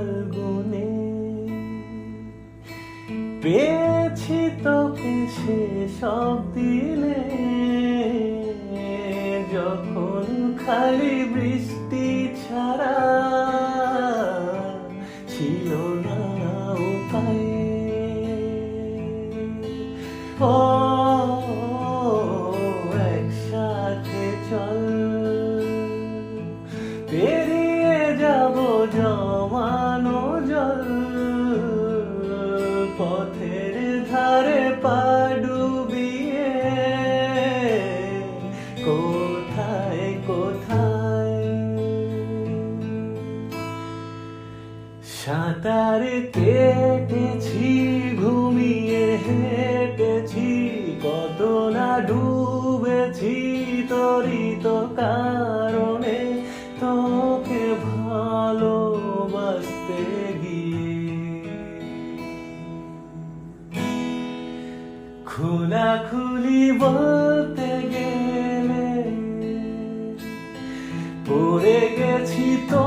ফাল্গুনে পেয়েছি তোকে সেসব দিনে, যখন খালি বৃষ্টি ছাড়া ছিল না উপায়। ও একসাথে চল, পেরিয়ে যাব জমানো জল, পথের ধারে পা ডুবিয়ে কোথায় কোথায়। সাঁতার কেটেছি, ঘুমিয়ে হেঁটেছি, কত না ডুবেছি তোরই তো কারণে, তোকে ভালোবাসতে গিয়ে। খোলাখুলি বলতে গেলে পড়ে গেছি তো